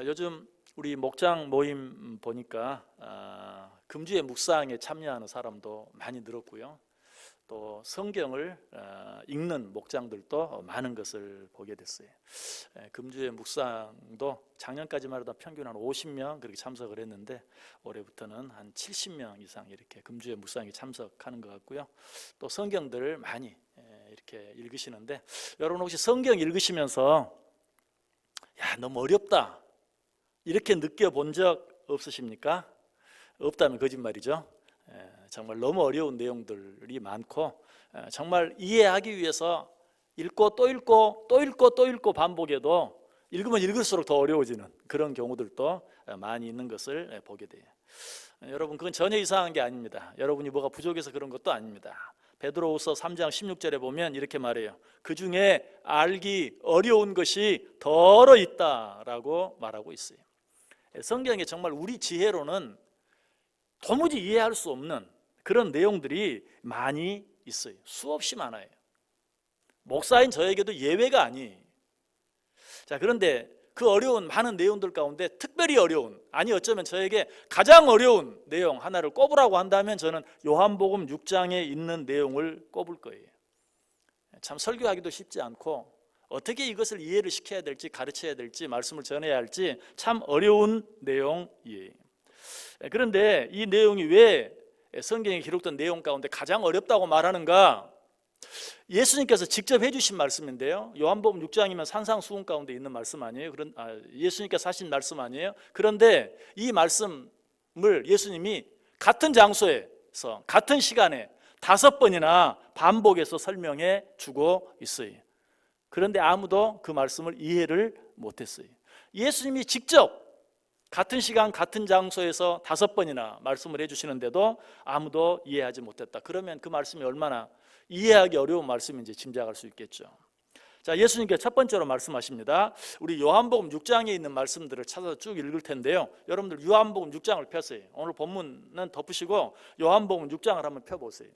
요즘 우리 목장 모임 보니까 금주의 묵상에 참여하는 사람도 많이 늘었고요. 또 성경을 읽는 목장들도 많은 것을 보게 됐어요. 금주의 묵상도 작년까지만 해도 평균 한 50명 그렇게 참석을 했는데 올해부터는 한 70명 이상 이렇게 금주의 묵상에 참석하는 것 같고요. 또 성경들을 많이 이렇게 읽으시는데, 여러분 혹시 성경 읽으시면서 야, 너무 어렵다 이렇게 느껴본 적 없으십니까? 없다면 거짓말이죠. 정말 너무 어려운 내용들이 많고, 정말 이해하기 위해서 읽고 또 읽고 또 읽고 또 읽고 반복해도 읽으면 읽을수록 더 어려워지는 그런 경우들도 많이 있는 것을 보게 돼요. 여러분, 그건 전혀 이상한 게 아닙니다. 여러분이 뭐가 부족해서 그런 것도 아닙니다. 베드로후서 3장 16절에 보면 이렇게 말해요. 그 중에 알기 어려운 것이 더러 있다라고 말하고 있어요. 성경에 정말 우리 지혜로는 도무지 이해할 수 없는 그런 내용들이 많이 있어요. 수없이 많아요. 목사인 저에게도 예외가 아니에요. 자, 그런데 그 어려운 많은 내용들 가운데 특별히 어려운, 아니 어쩌면 저에게 가장 어려운 내용 하나를 꼽으라고 한다면 저는 요한복음 6장에 있는 내용을 꼽을 거예요. 참 설교하기도 쉽지 않고 어떻게 이것을 이해를 시켜야 될지, 가르쳐야 될지, 말씀을 전해야 할지 참 어려운 내용이에요. 그런데 이 내용이 왜 성경에 기록된 내용 가운데 가장 어렵다고 말하는가? 예수님께서 직접 해주신 말씀인데요, 요한복음 6장이면 산상수훈 가운데 있는 말씀 아니에요? 예수님께서 하신 말씀 아니에요? 그런데 이 말씀을 예수님이 같은 장소에서 같은 시간에 5번이나 반복해서 설명해 주고 있어요. 그런데 아무도 그 말씀을 이해를 못했어요. 예수님이 직접 같은 시간 같은 장소에서 5번이나 말씀을 해주시는데도 아무도 이해하지 못했다. 그러면 그 말씀이 얼마나 이해하기 어려운 말씀인지 짐작할 수 있겠죠. 자, 예수님께서 첫 번째로 말씀하십니다. 우리 요한복음 6장에 있는 말씀들을 찾아서 쭉 읽을 텐데요, 여러분들 요한복음 6장을 펴세요. 오늘 본문은 덮으시고 요한복음 6장을 한번 펴보세요.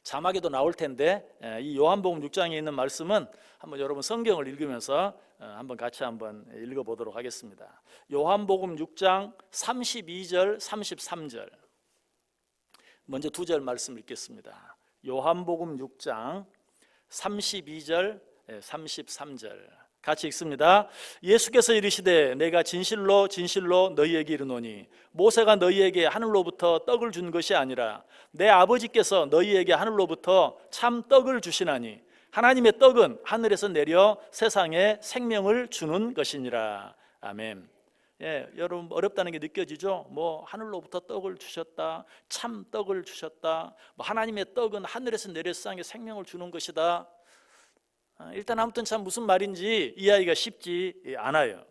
자막에도 나올 텐데 이 요한복음 6장에 있는 말씀은 한번 여러분 성경을 읽으면서 한번 같이 한번 읽어보도록 하겠습니다. 요한복음 6장 32절 33절 먼저 2절 말씀 읽겠습니다. 요한복음 6장 32절 33절 같이 읽습니다. 예수께서 이르시되 내가 진실로 진실로 너희에게 이르노니 모세가 너희에게 하늘로부터 떡을 준 것이 아니라 내 아버지께서 너희에게 하늘로부터 참 떡을 주시나니 하나님의 떡은 하늘에서 내려 세상에 생명을 주는 것이니라. 아멘. 여러분 어렵다는 게 느껴지죠? 뭐 하늘로부터 떡을 주셨다, 참 떡을 주셨다, 뭐 하나님의 떡은 하늘에서 내려 세상에 생명을 주는 것이다. 일단 아무튼 참 무슨 말인지 이해하기가 쉽지 않아요.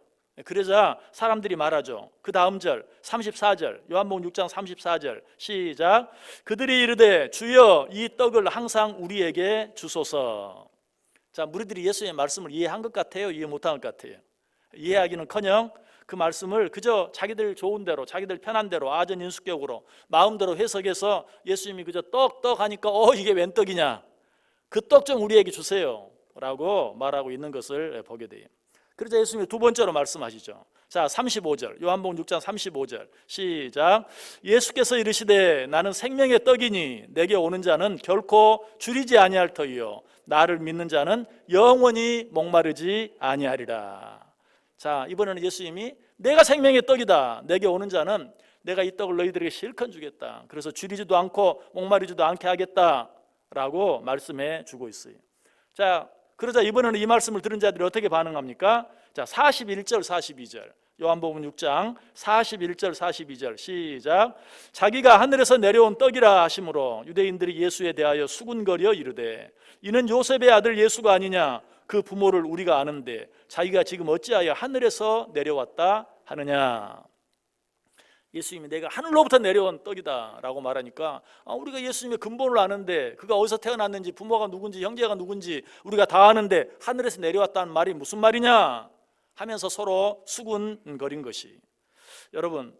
그러자 사람들이 말하죠. 그 다음 절 34절 요한복음 6장 34절 시작. 그들이 이르되 주여 이 떡을 항상 우리에게 주소서. 자, 무리들이 예수의 말씀을 이해한 것 같아요? 이해 못한 것 같아요? 이해하기는커녕 그 말씀을 그저 자기들 좋은 대로, 자기들 편한 대로 아전인수격으로 마음대로 해석해서 예수님이 그저 떡 하니까 이게 웬 떡이냐, 그 떡 좀 우리에게 주세요 라고 말하고 있는 것을 보게 돼요. 그러자 예수님이 두 번째로 말씀하시죠. 자, 35절 요한복음 6장 35절 시작. 예수께서 이르시되 나는 생명의 떡이니 내게 오는 자는 결코 줄이지 아니할 터이요 나를 믿는 자는 영원히 목마르지 아니하리라. 자, 이번에는 예수님이 내가 생명의 떡이다, 내게 오는 자는 내가 이 떡을 너희들에게 실컷 주겠다, 그래서 줄이지도 않고 목마르지도 않게 하겠다 라고 말씀해 주고 있어요. 자, 그러자 이번에는 이 말씀을 들은 자들이 어떻게 반응합니까? 자, 41절 42절 요한복음 6장 41절 42절 시작. 자기가 하늘에서 내려온 떡이라 하심으로 유대인들이 예수에 대하여 수군거려 이르되 이는 요셉의 아들 예수가 아니냐, 그 부모를 우리가 아는데 자기가 지금 어찌하여 하늘에서 내려왔다 하느냐. 예수님이 내가 하늘로부터 내려온 떡이다 라고 말하니까 우리가 예수님의 근본을 아는데, 그가 어디서 태어났는지, 부모가 누군지, 형제가 누군지 우리가 다 아는데 하늘에서 내려왔다는 말이 무슨 말이냐 하면서 서로 수군거린 것이. 여러분,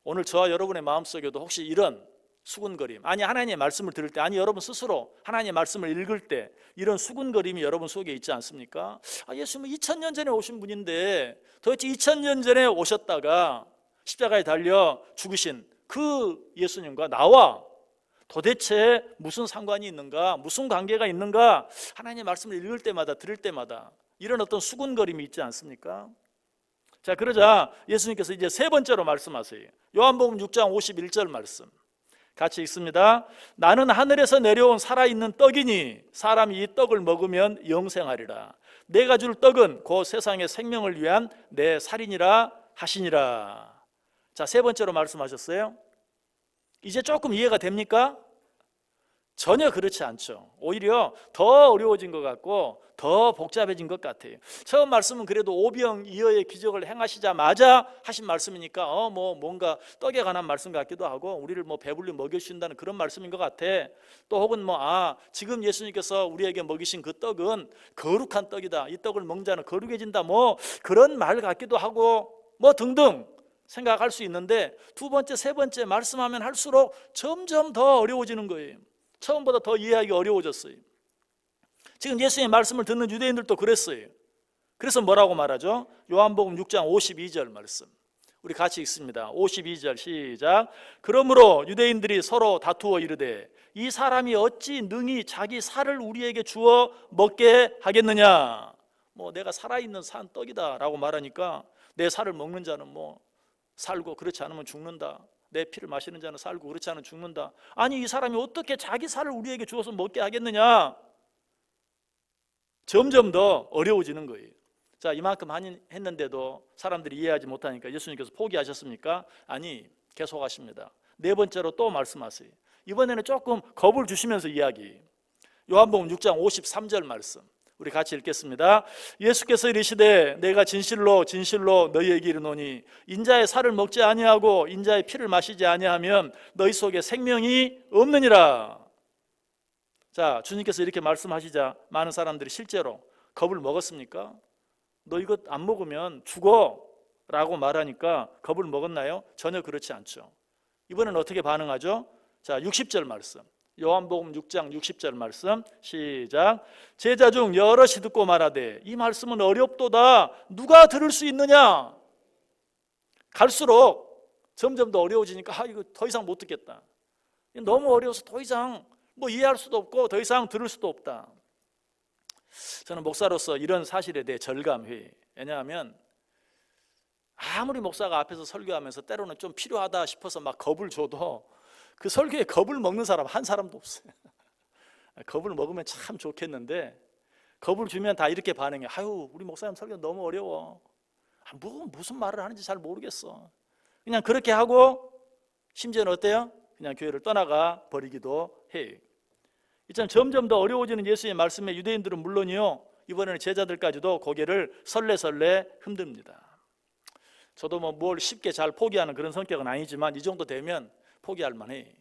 오늘 저와 여러분의 마음속에도 혹시 이런 수군거림. 아니 하나님의 말씀을 들을 때, 아니 여러분 스스로 하나님의 말씀을 읽을 때 이런 수군거림이 여러분 속에 있지 않습니까? 예수님은 2000년 전에 오신 분인데 도대체 2000년 전에 오셨다가 십자가에 달려 죽으신 그 예수님과 나와 도대체 무슨 상관이 있는가, 무슨 관계가 있는가, 하나님의 말씀을 읽을 때마다 들을 때마다 이런 어떤 수군거림이 있지 않습니까? 자, 그러자 예수님께서 이제 세 번째로 말씀하세요. 요한복음 6장 51절 말씀 같이 읽습니다. 나는 하늘에서 내려온 살아있는 떡이니 사람이 이 떡을 먹으면 영생하리라. 내가 줄 떡은 곧 세상의 생명을 위한 내 살이니라 하시니라. 자, 세 번째로 말씀하셨어요. 이제 조금 이해가 됩니까? 전혀 그렇지 않죠. 오히려 더 어려워진 것 같고 더 복잡해진 것 같아요. 처음 말씀은 그래도 오병이어의 기적을 행하시자마자 하신 말씀이니까 뭔가 떡에 관한 말씀 같기도 하고 우리를 배불리 먹여주신다는 그런 말씀인 것 같아. 또 혹은 지금 예수님께서 우리에게 먹이신 그 떡은 거룩한 떡이다, 이 떡을 먹는 자는 거룩해진다, 그런 말 같기도 하고 등등 생각할 수 있는데, 두 번째 세 번째 말씀하면 할수록 점점 더 어려워지는 거예요. 처음보다 더 이해하기 어려워졌어요. 지금 예수님의 말씀을 듣는 유대인들도 그랬어요. 그래서 뭐라고 말하죠? 요한복음 6장 52절 말씀 우리 같이 읽습니다. 52절 시작. 그러므로 유대인들이 서로 다투어 이르되 이 사람이 어찌 능히 자기 살을 우리에게 주어 먹게 하겠느냐. 내가 살아있는 산 떡이다 라고 말하니까 내 살을 먹는 자는 살고 그렇지 않으면 죽는다, 내 피를 마시는 자는 살고 그렇지 않으면 죽는다. 아니 이 사람이 어떻게 자기 살을 우리에게 주어서 먹게 하겠느냐. 점점 더 어려워지는 거예요. 자, 이만큼 했는데도 사람들이 이해하지 못하니까 예수님께서 포기하셨습니까? 아니, 계속하십니다. 네 번째로 또 말씀하세요. 이번에는 조금 겁을 주시면서 이야기. 요한복음 6장 53절 말씀 우리 같이 읽겠습니다. 예수께서 이르시되 내가 진실로 진실로 너희에게 이르노니 인자의 살을 먹지 아니하고 인자의 피를 마시지 아니하면 너희 속에 생명이 없느니라. 자, 주님께서 이렇게 말씀하시자 많은 사람들이 실제로 겁을 먹었습니까? 너 이거 안 먹으면 죽어 라고 말하니까 겁을 먹었나요? 전혀 그렇지 않죠. 이번엔 어떻게 반응하죠? 자, 60절 말씀 요한복음 6장 60절 말씀 시작. 제자 중 여럿이 듣고 말하되 이 말씀은 어렵도다, 누가 들을 수 있느냐. 갈수록 점점 더 어려워지니까 이거 더 이상 못 듣겠다, 너무 어려워서 더 이상 이해할 수도 없고 더 이상 들을 수도 없다. 저는 목사로서 이런 사실에 대해 절감해. 왜냐하면 아무리 목사가 앞에서 설교하면서 때로는 좀 필요하다 싶어서 막 겁을 줘도 그 설교에 겁을 먹는 사람 한 사람도 없어요. 겁을 먹으면 참 좋겠는데 겁을 주면 다 이렇게 반응해. 우리 목사님 설교 너무 어려워, 무슨 말을 하는지 잘 모르겠어. 그냥 그렇게 하고 심지어는 어때요? 그냥 교회를 떠나가 버리기도 해요. 이처럼 점점 더 어려워지는 예수의 말씀에 유대인들은 물론이요, 이번에는 제자들까지도 고개를 설레설레 흔듭니다. 저도 뭘 쉽게 잘 포기하는 그런 성격은 아니지만 이 정도 되면 포기할 만해.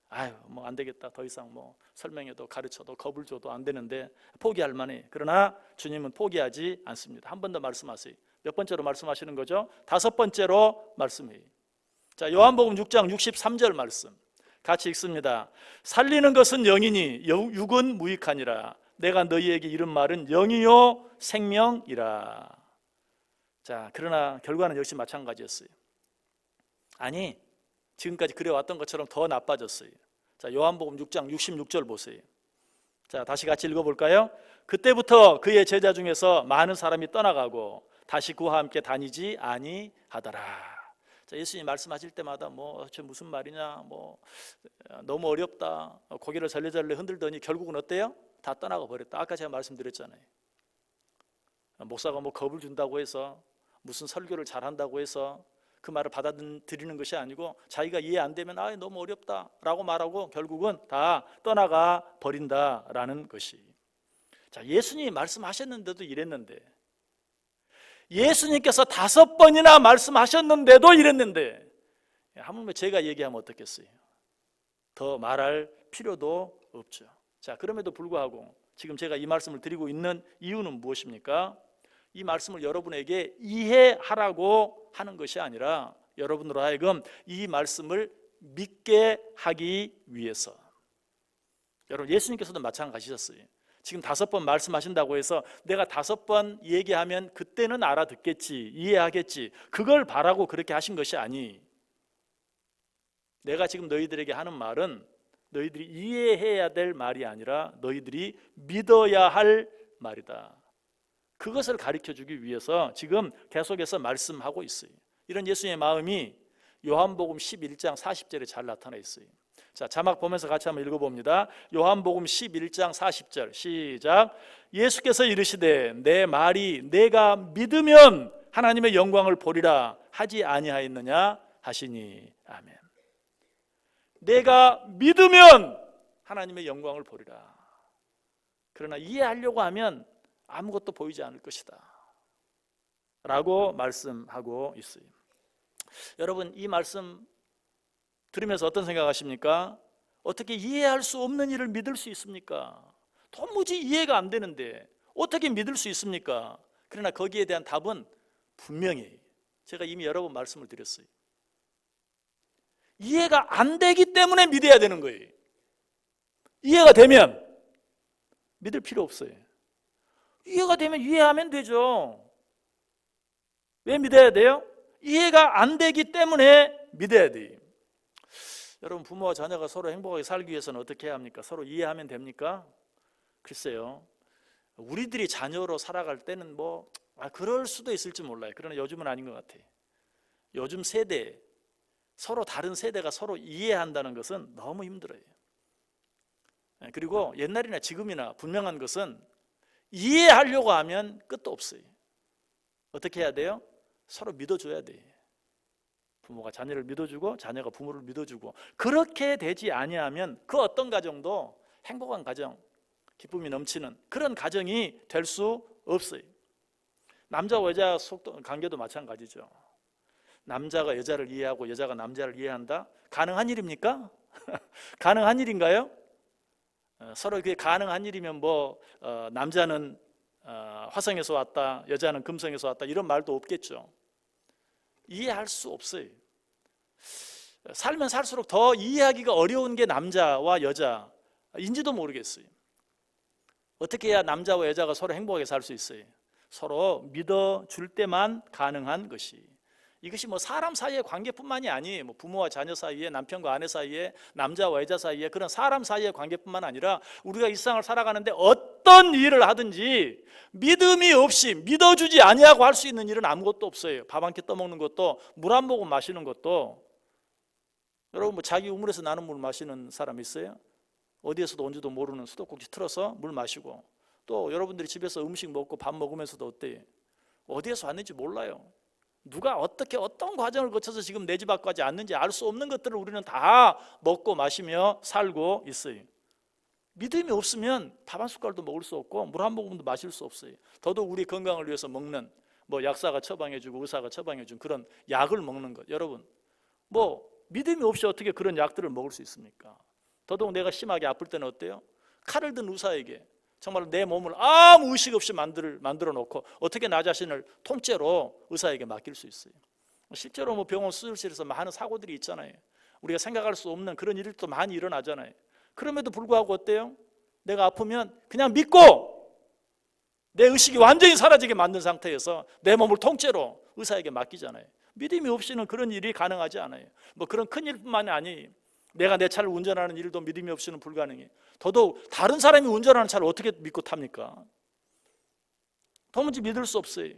안 되겠다, 더 이상 설명해도 가르쳐도 겁을 줘도 안 되는데 포기할 만해. 그러나 주님은 포기하지 않습니다. 한 번 더 말씀하세요. 몇 번째로 말씀하시는 거죠? 다섯 번째로 말씀해요. 자, 요한복음 6장 63절 말씀 같이 읽습니다. 살리는 것은 영이니 육은 무익하니라. 내가 너희에게 이른 말은 영이요 생명이라. 자, 그러나 결과는 역시 마찬가지였어요. 아니, 지금까지 그래왔던 것처럼 더 나빠졌어요. 자, 요한복음 6장 66절 보세요. 자, 다시 같이 읽어볼까요? 그때부터 그의 제자 중에서 많은 사람이 떠나가고 다시 그와 함께 다니지 아니하더라. 자, 예수님이 말씀하실 때마다 저 무슨 말이냐, 너무 어렵다, 고개를 절레절레 흔들더니 결국은 어때요? 다 떠나가 버렸다. 아까 제가 말씀드렸잖아요. 목사가 겁을 준다고 해서, 무슨 설교를 잘한다고 해서 그 말을 받아들이는 것이 아니고 자기가 이해 안 되면 너무 어렵다 라고 말하고 결국은 다 떠나가 버린다라는 것이. 자, 예수님이 말씀하셨는데도 이랬는데, 예수님께서 5번이나 말씀하셨는데도 이랬는데 하물며 제가 얘기하면 어떻겠어요? 더 말할 필요도 없죠. 자, 그럼에도 불구하고 지금 제가 이 말씀을 드리고 있는 이유는 무엇입니까? 이 말씀을 여러분에게 이해하라고 하는 것이 아니라 여러분으로 하여금 이 말씀을 믿게 하기 위해서. 여러분, 예수님께서도 마찬가지셨어요. 지금 5번 말씀하신다고 해서 내가 5번 얘기하면 그때는 알아듣겠지, 이해하겠지, 그걸 바라고 그렇게 하신 것이 아니. 내가 지금 너희들에게 하는 말은 너희들이 이해해야 될 말이 아니라 너희들이 믿어야 할 말이다. 그것을 가르쳐주기 위해서 지금 계속해서 말씀하고 있어요. 이런 예수님의 마음이 요한복음 11장 40절에 잘 나타나 있어요. 자, 자막 보면서 같이 한번 읽어봅니다. 요한복음 11장 40절 시작. 예수께서 이르시되 내 말이 내가 믿으면 하나님의 영광을 보리라 하지 아니하였느냐 하시니. 아멘. 내가 믿으면 하나님의 영광을 보리라. 그러나 이해하려고 하면 아무것도 보이지 않을 것이다 라고 말씀하고 있어요. 여러분, 이 말씀 들으면서 어떤 생각하십니까? 어떻게 이해할 수 없는 일을 믿을 수 있습니까? 도무지 이해가 안 되는데 어떻게 믿을 수 있습니까? 그러나 거기에 대한 답은 분명히 제가 이미 여러 번 말씀을 드렸어요. 이해가 안 되기 때문에 믿어야 되는 거예요. 이해가 되면 믿을 필요 없어요. 이해가 되면 이해하면 되죠. 왜 믿어야 돼요? 이해가 안 되기 때문에 믿어야 돼요. 여러분, 부모와 자녀가 서로 행복하게 살기 위해서는 어떻게 해야 합니까? 서로 이해하면 됩니까? 글쎄요, 우리들이 자녀로 살아갈 때는 그럴 수도 있을지 몰라요. 그러나 요즘은 아닌 것 같아요. 요즘 세대, 서로 다른 세대가 서로 이해한다는 것은 너무 힘들어요. 그리고 옛날이나 지금이나 분명한 것은 이해하려고 하면 끝도 없어요. 어떻게 해야 돼요? 서로 믿어줘야 돼요. 부모가 자녀를 믿어주고 자녀가 부모를 믿어주고, 그렇게 되지 아니하면 그 어떤 가정도 행복한 가정, 기쁨이 넘치는 그런 가정이 될 수 없어요. 남자와 여자 관계도 마찬가지죠. 남자가 여자를 이해하고 여자가 남자를 이해한다? 가능한 일입니까? 가능한 일인가요? 서로 그게 가능한 일이면 남자는 화성에서 왔다, 여자는 금성에서 왔다, 이런 말도 없겠죠. 이해할 수 없어요. 살면 살수록 더 이해하기가 어려운 게 남자와 여자인지도 모르겠어요. 어떻게 해야 남자와 여자가 서로 행복하게 살 수 있어요? 서로 믿어줄 때만 가능한 것이. 이것이 사람 사이의 관계뿐만이 아니에요. 부모와 자녀 사이에, 남편과 아내 사이에, 남자와 여자 사이에, 그런 사람 사이의 관계뿐만 아니라 우리가 일상을 살아가는데 어떤 일을 하든지 믿음이 없이, 믿어주지 아니하고 할 수 있는 일은 아무것도 없어요. 밥 한 끼 떠먹는 것도, 물 한 모금 마시는 것도. 여러분, 자기 우물에서 나는 물 마시는 사람 있어요? 어디에서도 온지도 모르는 수도꼭지 틀어서 물 마시고, 또 여러분들이 집에서 음식 먹고 밥 먹으면서도 어때요? 어디에서 왔는지 몰라요. 누가 어떻게 어떤 과정을 거쳐서 지금 내 집 앞까지 왔는지 알 수 없는 것들을 우리는 다 먹고 마시며 살고 있어요. 믿음이 없으면 밥 한 숟갈도 먹을 수 없고 물 한 모금도 마실 수 없어요. 더더욱 우리 건강을 위해서 먹는 약사가 처방해주고 의사가 처방해준 그런 약을 먹는 것, 여러분, 믿음이 없이 어떻게 그런 약들을 먹을 수 있습니까? 더더욱 내가 심하게 아플 때는 어때요? 칼을 든 의사에게 정말 내 몸을 아무 의식 없이 만들어 놓고 어떻게 나 자신을 통째로 의사에게 맡길 수 있어요? 실제로 병원 수술실에서 많은 사고들이 있잖아요. 우리가 생각할 수 없는 그런 일도 많이 일어나잖아요. 그럼에도 불구하고 어때요? 내가 아프면 그냥 믿고 내 의식이 완전히 사라지게 만든 상태에서 내 몸을 통째로 의사에게 맡기잖아요. 믿음이 없이는 그런 일이 가능하지 않아요. 그런 큰 일뿐만이 아니에요. 내가 내 차를 운전하는 일도 믿음이 없이는 불가능해. 더더욱 다른 사람이 운전하는 차를 어떻게 믿고 탑니까? 도무지 믿을 수 없어요.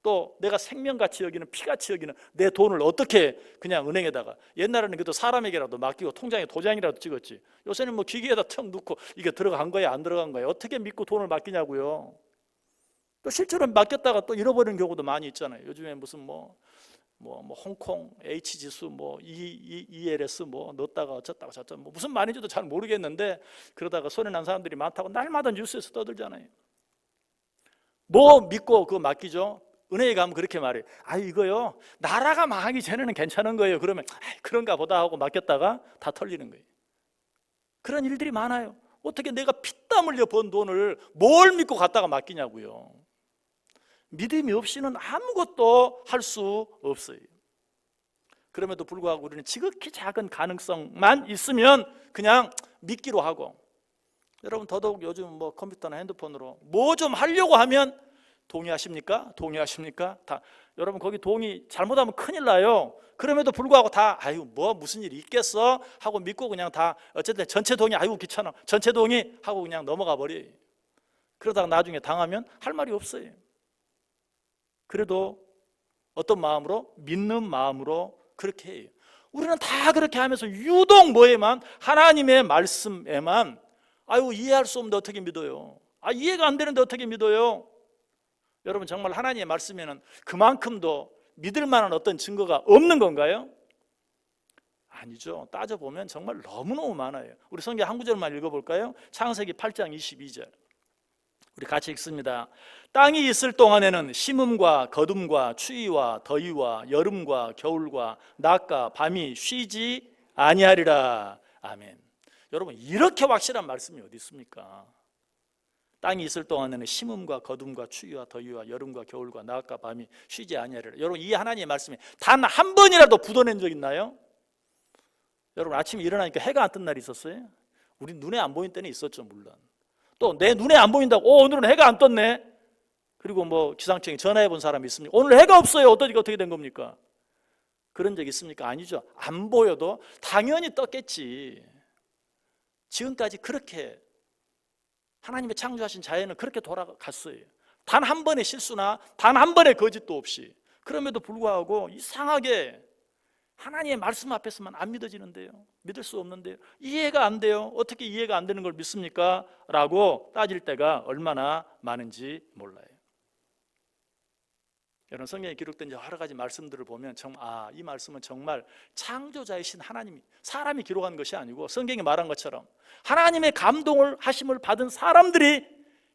또 내가 생명같이 여기는, 피같이 여기는 내 돈을 어떻게 그냥 은행에다가, 옛날에는 그래도 사람에게라도 맡기고 통장에 도장이라도 찍었지, 요새는 기계에다 턱 넣고 이게 들어간 거야 안 들어간 거야, 어떻게 믿고 돈을 맡기냐고요. 또 실제로 맡겼다가 또 잃어버리는 경우도 많이 있잖아요. 요즘에 무슨 홍콩 H지수 ELS 넣었다가 어쩌다가 저쩌다 무슨 말인지도 잘 모르겠는데 그러다가 손해 난 사람들이 많다고 날마다 뉴스에서 떠들잖아요. 믿고 그거 맡기죠? 은행에 가면 그렇게 말해요. 이거요, 나라가 망하기 전에는 괜찮은 거예요. 그러면 그런가 보다 하고 맡겼다가 다 털리는 거예요. 그런 일들이 많아요. 어떻게 내가 피땀 흘려 번 돈을 뭘 믿고 갖다가 맡기냐고요. 믿음이 없이는 아무것도 할 수 없어요. 그럼에도 불구하고 우리는 지극히 작은 가능성만 있으면 그냥 믿기로 하고, 여러분 더더욱 요즘 뭐 컴퓨터나 핸드폰으로 뭐 좀 하려고 하면 동의하십니까? 동의하십니까? 다 여러분 거기 동의 잘못하면 큰일 나요. 그럼에도 불구하고 다 아유 뭐 무슨 일이 있겠어 하고 믿고 그냥 다 어쨌든 전체 동의, 아이고 귀찮아, 전체 동의 하고 그냥 넘어가 버려요. 그러다가 나중에 당하면 할 말이 없어요. 그래도 어떤 마음으로? 믿는 마음으로 그렇게 해요. 우리는 다 그렇게 하면서 유독 뭐에만? 하나님의 말씀에만 아유 이해할 수 없는데 어떻게 믿어요? 아 이해가 안 되는데 어떻게 믿어요? 여러분 정말 하나님의 말씀에는 그만큼도 믿을 만한 어떤 증거가 없는 건가요? 아니죠. 따져보면 정말 너무너무 많아요. 우리 성경 한 구절만 읽어볼까요? 창세기 8장 22절 우리 같이 읽습니다. 땅이 있을 동안에는 심음과 거둠과 추위와 더위와 여름과 겨울과 낮과 밤이 쉬지 아니하리라. 아멘. 여러분 이렇게 확실한 말씀이 어디 있습니까? 땅이 있을 동안에는 심음과 거둠과 추위와 더위와 여름과 겨울과 낮과 밤이 쉬지 아니하리라. 여러분 이 하나님의 말씀이 단 한 번이라도 부도낸 적 있나요? 여러분 아침에 일어나니까 해가 안 뜬 날이 있었어요? 우리 눈에 안 보이는 때는 있었죠 물론. 또 내 눈에 안 보인다고 오늘은 해가 안 떴네. 그리고 뭐 기상청에 전화해 본 사람이 있습니까? 오늘 해가 없어요. 어떻게 된 겁니까? 그런 적 있습니까? 아니죠. 안 보여도 당연히 떴겠지. 지금까지 그렇게 하나님의 창조하신 자연은 그렇게 돌아갔어요. 단 한 번의 실수나 단 한 번의 거짓도 없이. 그럼에도 불구하고 이상하게 하나님의 말씀 앞에서만 안 믿어지는데요. 믿을 수 없는데요. 이해가 안 돼요. 어떻게 이해가 안 되는 걸 믿습니까? 라고 따질 때가 얼마나 많은지 몰라요. 여러분 성경에 기록된 여러 가지 말씀들을 보면 정말 이 말씀은 정말 창조자이신 하나님이 사람이 기록한 것이 아니고 성경이 말한 것처럼 하나님의 감동을 하심을 받은 사람들이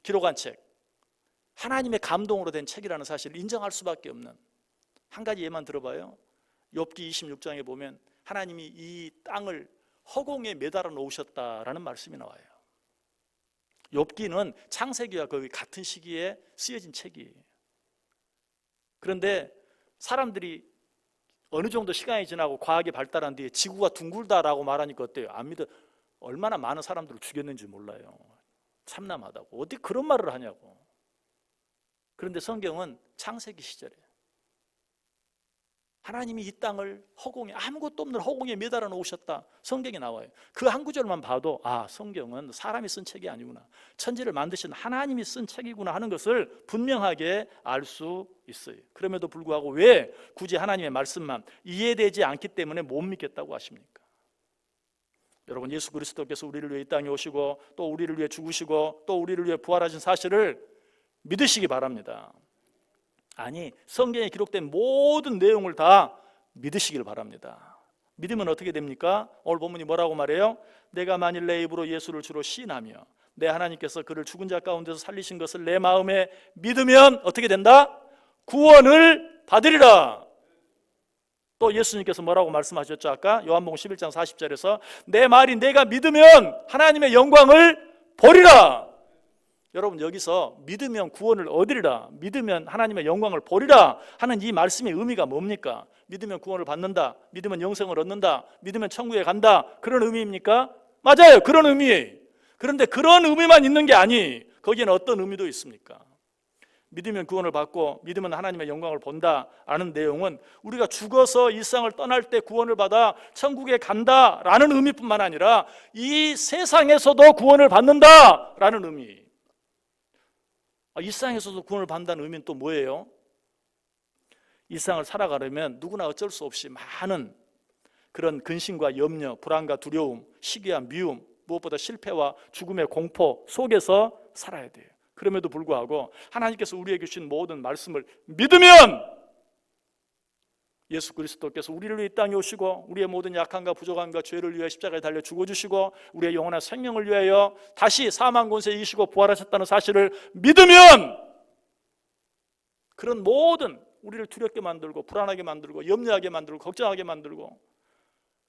기록한 책, 하나님의 감동으로 된 책이라는 사실을 인정할 수밖에 없는 한 가지 예만 들어봐요. 욥기 26장에 보면 하나님이 이 땅을 허공에 매달아 놓으셨다라는 말씀이 나와요. 욥기는 창세기와 거의 같은 시기에 쓰여진 책이에요. 그런데 사람들이 어느 정도 시간이 지나고 과학이 발달한 뒤에 지구가 둥글다라고 말하니까 어때요? 안 믿어. 얼마나 많은 사람들을 죽였는지 몰라요. 참남하다고. 어떻게 그런 말을 하냐고. 그런데 성경은 창세기 시절에 하나님이 이 땅을 허공에 아무것도 없는 허공에 매달아 놓으셨다. 성경에 나와요. 그 한 구절만 봐도 성경은 사람이 쓴 책이 아니구나. 천지를 만드신 하나님이 쓴 책이구나 하는 것을 분명하게 알 수 있어요. 그럼에도 불구하고 왜 굳이 하나님의 말씀만 이해되지 않기 때문에 못 믿겠다고 하십니까? 여러분 예수 그리스도께서 우리를 위해 이 땅에 오시고 또 우리를 위해 죽으시고 또 우리를 위해 부활하신 사실을 믿으시기 바랍니다. 아니 성경에 기록된 모든 내용을 다 믿으시길 바랍니다. 믿으면 어떻게 됩니까? 오늘 본문이 뭐라고 말해요? 내가 만일 내 입으로 예수를 주로 시인하며 내 하나님께서 그를 죽은 자 가운데서 살리신 것을 내 마음에 믿으면 어떻게 된다? 구원을 받으리라. 또 예수님께서 뭐라고 말씀하셨죠? 아까 요한복음 11장 40절에서 내 말이 내가 믿으면 하나님의 영광을 보리라. 여러분 여기서 믿으면 구원을 얻으리라, 믿으면 하나님의 영광을 보리라 하는 이 말씀의 의미가 뭡니까? 믿으면 구원을 받는다, 믿으면 영생을 얻는다, 믿으면 천국에 간다, 그런 의미입니까? 맞아요, 그런 의미예요. 그런데 그런 의미만 있는 게 아니, 거기에는 어떤 의미도 있습니까? 믿으면 구원을 받고 믿으면 하나님의 영광을 본다라는 내용은 우리가 죽어서 이 세상을 떠날 때 구원을 받아 천국에 간다라는 의미뿐만 아니라 이 세상에서도 구원을 받는다라는 의미. 이 세상에서도 구원을 받는다는 의미는 또 뭐예요? 이 세상을 살아가려면 누구나 어쩔 수 없이 많은 그런 근심과 염려, 불안과 두려움, 시기와 미움, 무엇보다 실패와 죽음의 공포 속에서 살아야 돼요. 그럼에도 불구하고 하나님께서 우리에게 주신 모든 말씀을 믿으면 예수 그리스도께서 우리를 위해 이 땅에 오시고 우리의 모든 약함과 부족함과 죄를 위해 십자가에 달려 죽어주시고 우리의 영원한 생명을 위하여 다시 사망 권세에 이기시고 부활하셨다는 사실을 믿으면 그런 모든 우리를 두렵게 만들고 불안하게 만들고 염려하게 만들고 걱정하게 만들고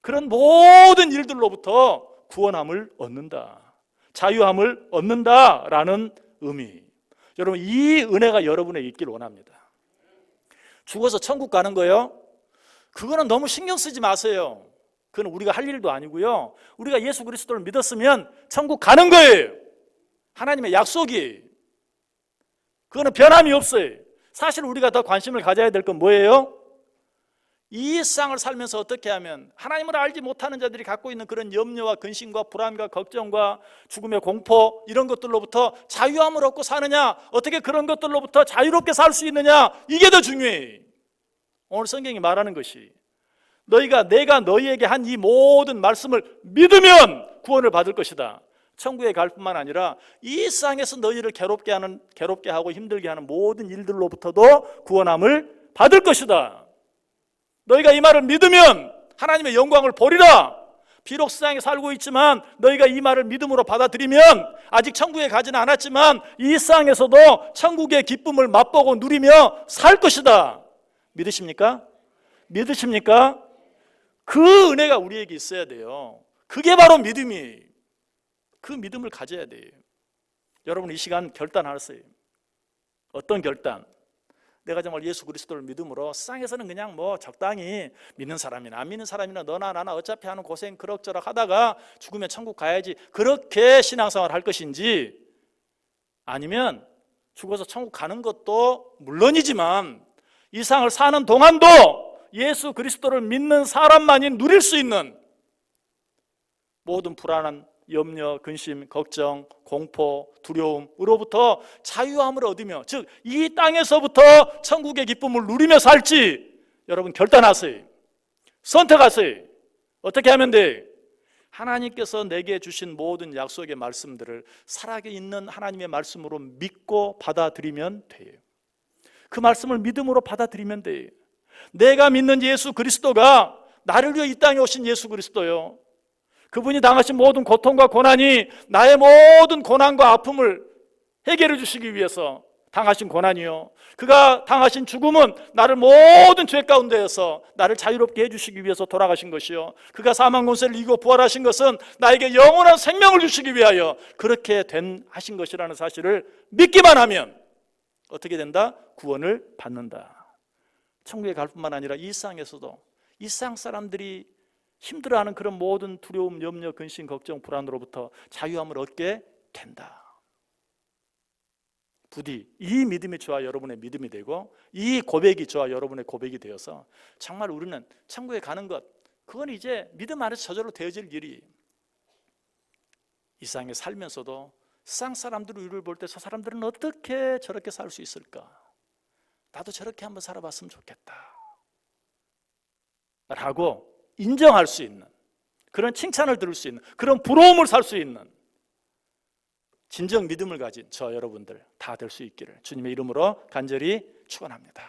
그런 모든 일들로부터 구원함을 얻는다, 자유함을 얻는다라는 의미. 여러분 이 은혜가 여러분에게 있길 원합니다. 죽어서 천국 가는 거예요? 그거는 너무 신경 쓰지 마세요. 그건 우리가 할 일도 아니고요. 우리가 예수 그리스도를 믿었으면 천국 가는 거예요. 하나님의 약속이. 그거는 변함이 없어요. 사실 우리가 더 관심을 가져야 될 건 뭐예요? 이 세상을 살면서 어떻게 하면 하나님을 알지 못하는 자들이 갖고 있는 그런 염려와 근심과 불안과 걱정과 죽음의 공포, 이런 것들로부터 자유함을 얻고 사느냐, 어떻게 그런 것들로부터 자유롭게 살 수 있느냐, 이게 더 중요해. 오늘 성경이 말하는 것이 내가 너희에게 한 이 모든 말씀을 믿으면 구원을 받을 것이다. 천국에 갈 뿐만 아니라 이 세상에서 너희를 괴롭게 하고 힘들게 하는 모든 일들로부터도 구원함을 받을 것이다. 너희가 이 말을 믿으면 하나님의 영광을 보리라. 비록 세상에 살고 있지만 너희가 이 말을 믿음으로 받아들이면 아직 천국에 가지는 않았지만 이 세상에서도 천국의 기쁨을 맛보고 누리며 살 것이다. 믿으십니까? 믿으십니까? 그 은혜가 우리에게 있어야 돼요. 그게 바로 믿음이에요. 그 믿음을 가져야 돼요. 여러분, 이 시간 결단하세요. 어떤 결단? 내가 정말 예수 그리스도를 믿음으로 세상에서는 그냥 적당히 믿는 사람이나 안 믿는 사람이나 너나 나나 어차피 하는 고생 그럭저럭 하다가 죽으면 천국 가야지, 그렇게 신앙생활 할 것인지, 아니면 죽어서 천국 가는 것도 물론이지만 이 세상을 사는 동안도 예수 그리스도를 믿는 사람만이 누릴 수 있는 모든 불안한 염려, 근심, 걱정, 공포, 두려움으로부터 자유함을 얻으며, 즉 이 땅에서부터 천국의 기쁨을 누리며 살지, 여러분 결단하세요. 선택하세요. 어떻게 하면 돼? 하나님께서 내게 주신 모든 약속의 말씀들을 살아있는 하나님의 말씀으로 믿고 받아들이면 돼요. 그 말씀을 믿음으로 받아들이면 돼요. 내가 믿는 예수 그리스도가 나를 위해 이 땅에 오신 예수 그리스도요, 그분이 당하신 모든 고통과 고난이 나의 모든 고난과 아픔을 해결해 주시기 위해서 당하신 고난이요, 그가 당하신 죽음은 나를 모든 죄 가운데에서 나를 자유롭게 해주시기 위해서 돌아가신 것이요, 그가 사망 권세를 이기고 부활하신 것은 나에게 영원한 생명을 주시기 위하여 그렇게 하신 것이라는 사실을 믿기만 하면 어떻게 된다? 구원을 받는다. 천국에 갈 뿐만 아니라 이 세상에서도 이 세상 사람들이 힘들어하는 그런 모든 두려움, 염려, 근심, 걱정, 불안으로부터 자유함을 얻게 된다. 부디 이 믿음이 저와 여러분의 믿음이 되고 이 고백이 저와 여러분의 고백이 되어서 정말 우리는 천국에 가는 것, 그건 이제 믿음 안에서 저절로 되어질 일이, 이 세상에 살면서도 세상 사람들이 우리를 볼 때 저 사람들은 어떻게 저렇게 살 수 있을까? 나도 저렇게 한번 살아봤으면 좋겠다 라고 인정할 수 있는, 그런 칭찬을 들을 수 있는, 그런 부러움을 살 수 있는 진정 믿음을 가진 저 여러분들 다 될 수 있기를 주님의 이름으로 간절히 축원합니다.